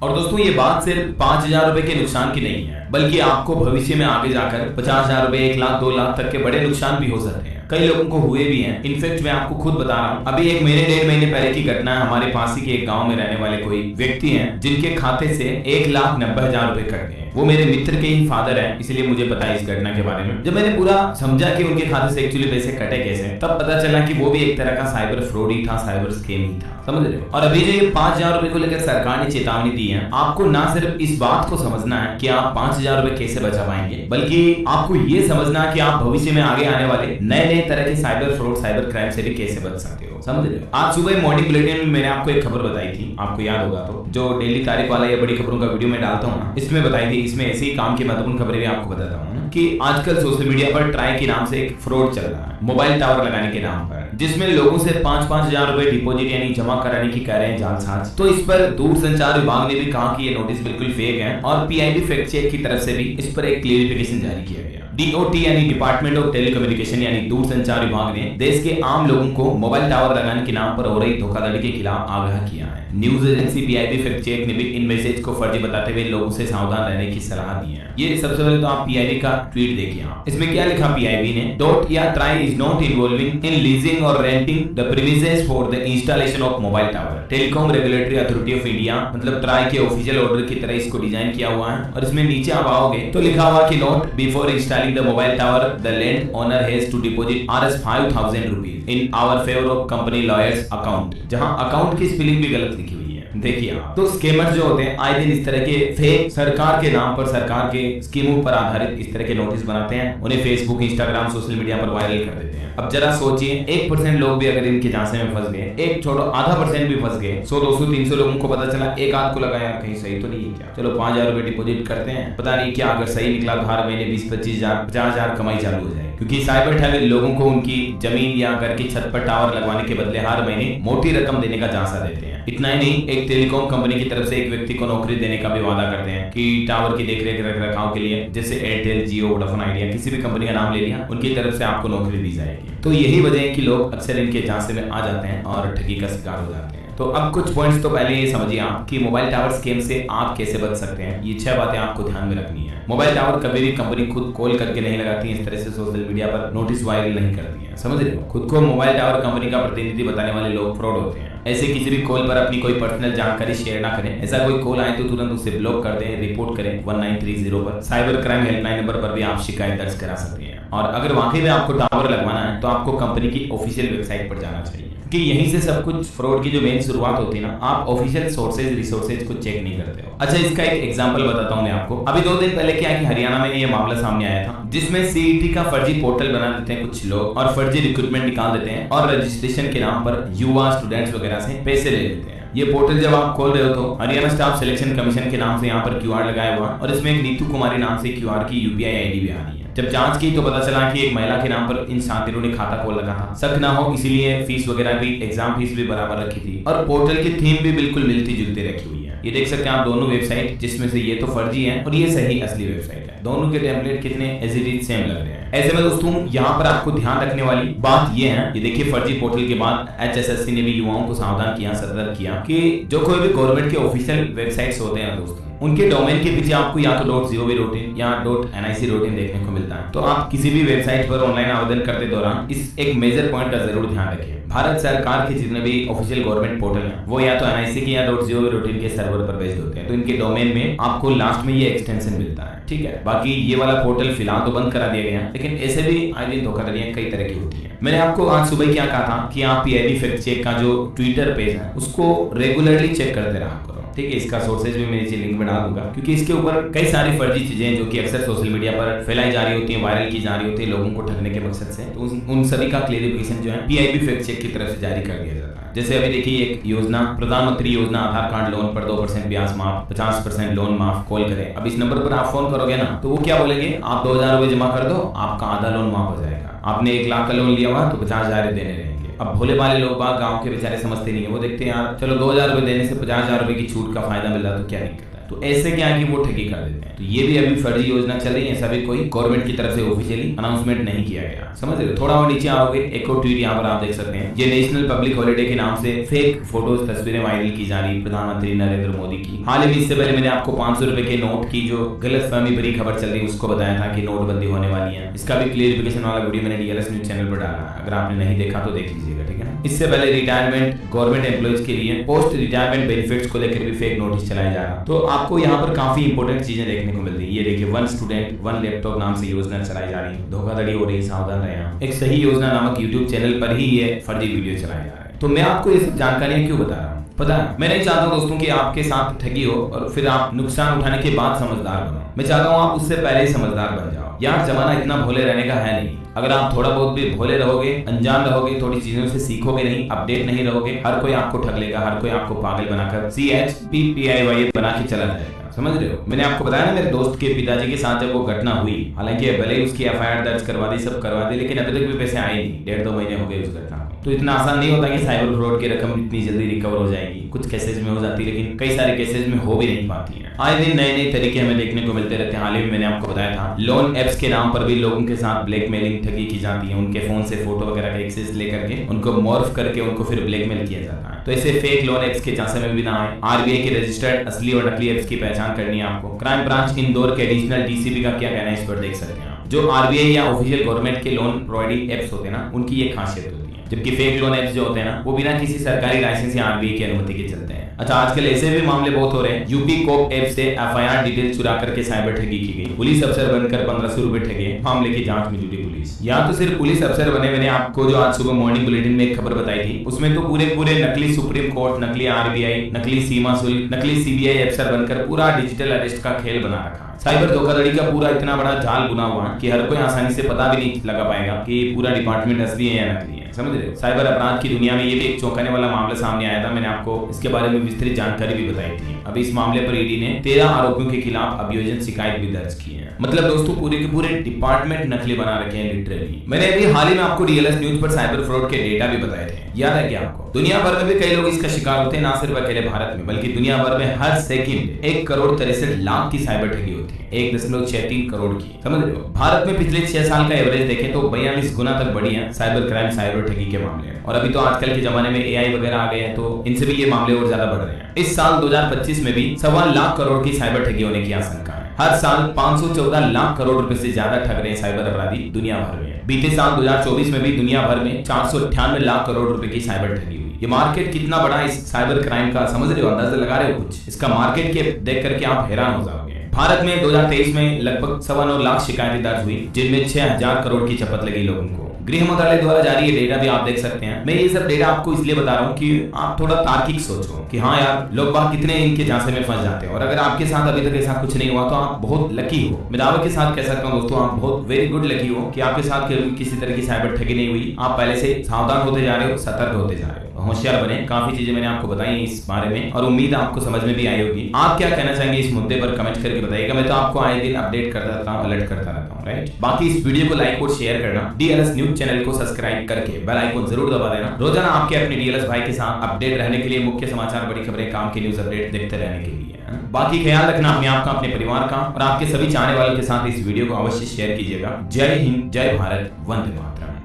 और दोस्तों ये बात सिर्फ 5,000 रुपए के नुकसान की नहीं है, बल्कि आपको भविष्य में आगे जाकर 50,000 रुपए, 1 लाख, 2 लाख तक के बड़े नुकसान भी हो सकते हैं। कई लोगों को हुए भी हैं। इनफैक्ट मैं आपको खुद बता रहा हूँ, अभी 1 महीने 1.5 महीने पहले की घटना है। हमारे पास ही के एक गांव में रहने वाले कोई व्यक्ति हैं जिनके खाते से 1,90,000 रुपए कट गए। वो मेरे मित्र के ही फादर हैं, इसलिए मुझे पता है इस घटना के बारे में। जब मैंने पूरा समझा कि उनके खाते से एक्चुअली पैसे कटे कैसे, तब पता चला कि वो भी एक तरह का साइबर फ्रॉड ही था, साइबर स्कैम ही था, समझ रहे हो। और अभी जो ये 5,000 रुपए को लेकर सरकार ने चेतावनी दी है, आपको ना सिर्फ इस बात को समझना है कि आप 5,000 रुपए कैसे बचा पाएंगे, बल्कि आपको ये समझना है कि आप भविष्य में आगे आने वाले नए नए तरह के साइबर फ्रॉड, साइबर क्राइम से भी कैसे बच सकते हो, समझ रहे हो। आज सुबह मॉर्निंग बुलेटिन में मैंने आपको एक खबर बताई थी, आपको याद होगा तो, जो डेली तारीख वाला ये बड़ी खबरों का वीडियो में डालता हूँ ना, इसमें बताई थी। इसमें ऐसे ही काम की महत्वपूर्ण खबरें भी आपको बताता हूँ कि आजकल सोशल मीडिया पर ट्राई के नाम से एक फ्रॉड चल रहा है, मोबाइल टावर लगाने के नाम पर, जिसमें लोगों से 5-5 हजार रुपए डिपॉजिट यानी जमा कराने की कह रहे हैं जालसाज। तो इस पर दूरसंचार विभाग ने भी कहा कि ये नोटिस बिल्कुल फेक है, और पीआईबी फैक्ट चेक की तरफ से भी इस पर एक क्लेरिफिकेशन जारी किया गया। डीओटी यानी डिपार्टमेंट ऑफ टेलीकम्युनिकेशन यानी दूरसंचार विभाग ने देश के आम लोगों को मोबाइल टावर लगाने के नाम पर हो रही धोखाधड़ी के खिलाफ आगाह किया है। News agency PIB fact check ने भी इन मैसेज को फर्जी बताते हुए लोगों से सावधान रहने की सलाह दी है। ये सबसे पहले तो आप पीआईबी का ट्वीट देखिए। इसमें क्या लिखा पीआईबी ने, डॉट या TRAI is not involving in leasing और renting the premises for the installation of mobile tower. Telecom regulatory authority of India, मतलब ट्राई के ऑफिशियल ऑर्डर की तरह इसको डिजाइन किया हुआ है। और इसमें नीचे आप आओगे तो लिखा हुआ कि note before installing the mobile tower the land owner has to deposit Rs 5,000 rupees in our favor of company lawyers account, जहां अकाउंट की स्पेलिंग भी गलत लिखी हुई है। देखिए आप, तो स्कैमर जो होते हैं आए दिन इस तरह के फेक सरकार के नाम पर, सरकार के स्कीमों पर आधारित इस तरह के नोटिस बनाते हैं, उन्हें फेसबुक, इंस्टाग्राम, सोशल मीडिया पर वायरल कर देते हैं। अब जरा सोचिए, 1% लोग भी अगर इनके झांसे में फंस गए, एक छोड़ो आधा % भी फंस गए, 100, 200, 300 लोगों को पता चला, एक आध को लगा यार कहीं सही तो नहीं है क्या, चलो 5,000 रुपए डिपोजिट करते हैं, पता नहीं क्या अगर सही निकला तो हर महीने 20-25 हजार, 50 हजार कमाई चालू हो जाए। क्योंकि साइबर ठग लोगों को उनकी जमीन या घर की छत पर टावर लगवाने के बदले हर महीने मोटी रकम देने का झांसा देते हैं। इतना ही नहीं, एक टेलीकॉम कंपनी की तरफ से एक व्यक्ति को नौकरी देने का भी वादा करते हैं कि टावर की देखरेख रख रखाव के लिए, जैसे एयरटेल, जियो, वोडाफोन आइडिया, किसी भी कंपनी का नाम ले लिया, उनकी तरफ से आपको नौकरी दी जाएगी। तो यही वजह है कि लोग अक्सर इनके झांसे में आ जाते हैं और ठगी का शिकार हो जाते हैं। तो अब कुछ पॉइंट्स तो पहले ये समझिए आप कि मोबाइल टावर स्कैम से आप कैसे बच सकते हैं। ये 6 बातें आपको ध्यान में रखनी है। मोबाइल टावर कभी भी कंपनी खुद कॉल करके नहीं लगाती है, इस तरह से सोशल मीडिया पर नोटिस वायरल नहीं करती है, समझ रहे हो। खुद को मोबाइल टावर कंपनी का प्रतिनिधि बताने वाले लोग फ्रॉड होते हैं। ऐसे किसी भी कॉल पर अपनी कोई पर्सनल जानकारी शेयर ना करें। ऐसा कोई कॉल आए तो तुरंत उसे ब्लॉक कर दें, रिपोर्ट करें 1930 पर। साइबर क्राइम हेल्पलाइन नंबर पर भी आप शिकायत दर्ज करा सकते हैं। और अगर वाकई में आपको टावर लगवाना है तो आपको कंपनी की ऑफिशियल वेबसाइट पर जाना चाहिए, कि यहीं से सब कुछ फ्रॉड की जो मेन शुरुआत होती है ना। आप ऑफिशियल सोर्सेज, रिसोर्सेज को चेक नहीं करते हो। अच्छा, इसका एक एग्जांपल बताता हूं मैं आपको। अभी 2 दिन पहले क्या है कि हरियाणा में ये मामला सामने आया था, जिसमें सीईटी का फर्जी पोर्टल बना देते हैं कुछ लोग और फर्जी रिक्रूटमेंट निकाल देते हैं और रजिस्ट्रेशन के नाम पर युवा स्टूडेंट्स वगैरह से पैसे ले लेते हैं। ये पोर्टल जब आप खोल रहे हो तो हरियाणा स्टाफ सिलेक्शन कमीशन के नाम से यहाँ पर क्यूआर लगाया हुआ, और इसमें एक नीतू कुमारी नाम से क्यूआर की यूपीआई आईडी भी आ रही है। जब जांच की तो पता चला कि एक महिला के नाम पर इन छात्रों ने खाता खोल रखा था। शक ना हो इसीलिए फीस वगैरह भी, एग्जाम फीस भी बराबर रखी थी, और पोर्टल की थीम भी बिल्कुल मिलती जुलती रखी हुई है। ये देख सकते हैं आप दोनों वेबसाइट, जिसमें से ये तो फर्जी है और ये सही असली वेबसाइट है। दोनों के टेम्पलेट कितने एज इट इज सेम लग रहे हैं। ऐसे में दोस्तों यहाँ पर आपको ध्यान रखने वाली बात ये है, ये देखिए फर्जी पोर्टल के बाद एचएसएससी ने भी युवाओं को सावधान किया, सतर्क किया कि जो कोई भी गवर्नमेंट के ऑफिशियल वेबसाइट्स होते हैं दोस्तों, उनके डोमेन के पीछे आपको या तो .gov.in या .nic.in देखने को मिलता है। तो आप किसी भी वेबसाइट पर ऑनलाइन आवेदन करते दौरान इस एक मेजर पॉइंट का जरूर ध्यान रखिए। भारत सरकार के जितने भी ऑफिशियल गवर्नमेंट पोर्टल हैं, वो या तो NIC के या .gov.in के सर्वर पर बेस्ड होते हैं। तो इनके डोमेन में आपको लास्ट में ये एक्सटेंशन मिलता है, ठीक है। बाकी ये वाला पोर्टल फिलहाल तो बंद करा दिया गया है, लेकिन ऐसे भी आए दिन धोखाधड़ियां कई तरह की होती है। मैंने आपको आज सुबह क्या कहा था कि आप पीआईबी फैक्ट चेक का जो ट्विटर पेज है उसको रेगुलरली चेक करते रहा करो, ठीक है। इसका सोर्सेज भी मैं नीचे लिंक में डाल दूंगा, क्योंकि इसके ऊपर कई सारी फर्जी चीजें जो कि अक्सर सोशल मीडिया पर फैलाई जा रही होती हैं, वायरल की जा रही होती है लोगों को ठगने के मकसद से। तो उन सभी का क्लेरिफिकेशन जो है पीआईबी फैक्ट चेक की तरफ से जारी कर दिया जाता है। जैसे अभी देखिए एक योजना, प्रधानमंत्री योजना आधार कार्ड लोन पर 2% ब्याज माफ, 50% लोन माफ, कॉल करें। अब इस नंबर पर आप फोन करोगे ना तो वो क्या बोलेंगे, आप 2,000 रुपए जमा कर दो, आपका आधा लोन माफ हो जाएगा। आपने 1 लाख का लोन लिया हुआ तो 50,000 देने रहेंगे। अब भोले भाले लोग बाग गांव के बेचारे समझते नहीं है, वो देखते हैं यार चलो 2,000 रुपए देने से 50,000 रुपए की छूट का फायदा मिल रहा तो क्या दिक्कत है। तो ऐसे क्या है कि वो ठगी कर देते हैं। तो ये भी अभी फर्जी योजना चल रही है, ऐसा भी कोई गवर्नमेंट की तरफ से ऑफिशियली अनाउंसमेंट नहीं किया गया, समझ रहे हो। थोड़ा और नीचे आओगे, एक और ट्वीट यहाँ पर आप देख सकते हैं। ये नेशनल पब्लिक हॉलिडे के नाम से फेक फोटोज तस्वीरें वायरल की जा रही प्रधानमंत्री नरेंद्र मोदी की। हाल ही में इससे पहले मैंने आपको 500 रुपए के नोट की जो गलतफहमी भरी खबर चल रही है उसको बताया था कि नोटबंदी होने वाली है। इसका भी क्लियरिफिकेशन वाला वीडियो मैंने डीएलएस न्यूज चैनल पर डाला है, अगर आपने नहीं देखा तो देख लीजिएगा, ठीक है ना। इससे पहले रिटायरमेंट गवर्नमेंट एम्प्लॉइज के लिए पोस्ट रिटायरमेंट बेनिफिट्स को लेकर भी फेक नोटिस चलाया जा रहा। तो आपको यहाँ पर काफी इंपॉर्टेंट चीजें देखने को मिल रही है। ये देखिए, 1 स्टूडेंट 1 लैपटॉप नाम से योजना चलाई जा रही है, धोखाधड़ी हो रही है, सावधान रहें। एक सही योजना नामक यूट्यूब चैनल पर ही ये फर्जी वीडियो चलाया जा रहा है। तो मैं आपको ये सब जानकारियां क्यों बता रहा हूँ पता है, मैं नहीं चाहता दोस्तों कि आपके साथ ठगी हो और फिर आप नुकसान उठाने के बाद समझदार बनो। मैं चाहता हूँ आप उससे पहले ही समझदार बन जाओ। यार जमाना इतना भोले रहने का है नहीं। अगर आप थोड़ा बहुत भी भोले रहोगे, अनजान रहोगे, थोड़ी चीजों से सीखोगे नहीं, अपडेट नहीं रहोगे, हर कोई आपको ठग लेगा, हर कोई आपको पागल बनाकर CHPPIY बना के चला जाएगा, समझ रहे हो। मैंने आपको बताया ना मेरे दोस्त के पिताजी के साथ जब वो घटना हुई, हालांकि भले ही उसकी FIR दर्ज करवा दी, सब करवा दी, लेकिन अभी तक भी पैसे आए नहीं। 1.5-2 महीने हो गए उस घटना। तो इतना आसान नहीं होता कि साइबर फ्रॉड की रकम इतनी जल्दी रिकवर हो जाएगी। कुछ केसेज में हो जाती है, लेकिन कई सारे केसेज में हो भी नहीं पाती है। आए दिन नए नए तरीके हमें देखने को मिलते रहते हैं। हाल ही में मैंने आपको बताया था लोन एप्स के नाम पर भी लोगों के साथ ब्लैकमेलिंग ठगी की जाती है। उनके फोन से फोटो वगैरह का एक्सेस लेकर के उनको मॉर्फ करके उनको फिर ब्लैकमेल किया जाता है। तो ऐसे फेक लोन एप्स के झांसे में भी ना आए। RBI के रजिस्टर्ड असली और नकली एप्स की पहचान करनी है आपको। क्राइम ब्रांच इंदौर के एडिशनल DCP का क्या कहना है इस पर देख सकते हैं आप। जो RBI या ऑफिशियल गवर्नमेंट के लोन प्रोवाइडिंग एप्स होते हैं ना, उनकी ये खासियत होती है। जबकि फेक लोन एप्स जो होते हैं ना, वो बिना किसी सरकारी लाइसेंस या RBI की अनुमति के चलते हैं। अच्छा, आजकल ऐसे भी मामले बहुत हो रहे हैं। यूपी कोप ऐप से FIR डिटेल चुरा करके साइबर ठगी की गई। पुलिस अफसर बनकर 1500 रुपए ठगे, मामले की जांच में जुटी पुलिस। या तो सिर्फ पुलिस अफसर बने। मैंने आपको जो आज सुबह मॉर्निंग बुलेटिन में एक खबर बताई थी, उसमें तो पूरे नकली सुप्रीम कोर्ट, नकली RBI, नकली सीमा शुल्क, नकली CBI अफसर बनकर पूरा डिजिटल अरेस्ट का खेल बना रखा। साइबर धोखाधड़ी का पूरा इतना बड़ा जाल बुना हुआ कि हर कोई आसानी से पता भी नहीं लगा पाएगा कि पूरा डिपार्टमेंट असली है या नकली है, समझ रहे हो। साइबर अपराध की दुनिया में ये भी एक चौंकाने वाला मामला सामने आया था। मैंने आपको इसके बारे में विस्तृत जानकारी भी बताई थी। अभी इस मामले पर ED ने 13 आरोपियों के खिलाफ अभियोजन शिकायत भी दर्ज की है। मतलब दोस्तों पूरे के पूरे डिपार्टमेंट नकली बना रखे हैं लिटरली। मैंने अभी हाल ही में आपको DLS न्यूज पर साइबर फ्रॉड के डेटा भी बताए थे, याद है क्या आपको। दुनिया भर में भी कई लोग इसका शिकार होते हैं, ना सिर्फ अकेले भारत में बल्कि दुनिया भर में हर सेकंड 1,63,00,000 की साइबर ठगी होती है। 1.63 करोड़ की, समझ रहे हो। भारत में पिछले 6 साल का एवरेज देखें तो 42 गुना तक बढ़ी है साइबर क्राइम, साइबर ठगी के मामले। और अभी तो आजकल के जमाने में AI वगैरह आ गए हैं, तो इनसे भी ये मामले और ज्यादा बढ़ रहे हैं। इस साल 2025 में भी 1.25 लाख करोड़ की साइबर ठगी होने की आशंका है। हर साल 514 लाख करोड़ रुपए से ज्यादा ठग रहे हैं साइबर अपराधी दुनिया भर में। बीते साल 2024 में भी दुनिया भर में 498 लाख करोड़ रुपए की साइबर ठगी हुई। ये मार्केट कितना बड़ा इस साइबर क्राइम का, समझ रहे हो, अंदाजा लगा रहे हो कुछ। इसका मार्केट के देख करके आप हैरान हो जाओगे। भारत में 2023 में लगभग 9.25 लाख शिकायतें दर्ज हुई, जिनमें 6000 करोड़ की चपत लगी लोगों को। गृह मंत्रालय द्वारा जारी ये डेटा भी आप देख सकते हैं। मैं ये सब डेटा आपको इसलिए बता रहा हूँ कि आप थोड़ा तार्किक सोचो कि हाँ यार, लोग बाग कितने इनके झांसे में फंस जाते हैं। और अगर आपके साथ अभी तक ऐसा कुछ नहीं हुआ तो आप बहुत लकी हो। मैं दावे के साथ कह सकता हूँ दोस्तों, आप बहुत वेरी गुड लकी हो कि आपके साथ किसी तरह की साइबर ठगी नहीं हुई। आप पहले से सावधान होते जा रहे हो, सतर्क होते जा रहे हो, होशियार बने। काफी चीजें मैंने आपको बताई इस बारे में और उम्मीद आपको समझ में भी आई होगी। आप क्या कहना चाहेंगे इस मुद्दे पर कमेंट करके बताइएगा। मैं तो आपको आए दिन अपडेट करता रहता हूँ, अलर्ट करता रहता हूँ, राइट। बाकी इस वीडियो को लाइक और शेयर करना, DLS न्यूज चैनल को सब्सक्राइब करके बेल आइकन जरूर दबा देना। रोजाना आपके अपने DLS भाई के साथ अपडेट रहने के लिए, मुख्य समाचार, बड़ी खबरें, काम की न्यूज अपडेट देखते रहने के लिए। बाकी ख्याल रखना अपने आप का, अपने परिवार का, और आपके सभी चाहने वालों के साथ इस वीडियो को अवश्य शेयर कीजिएगा। जय हिंद, जय भारत, वंदे मातरम।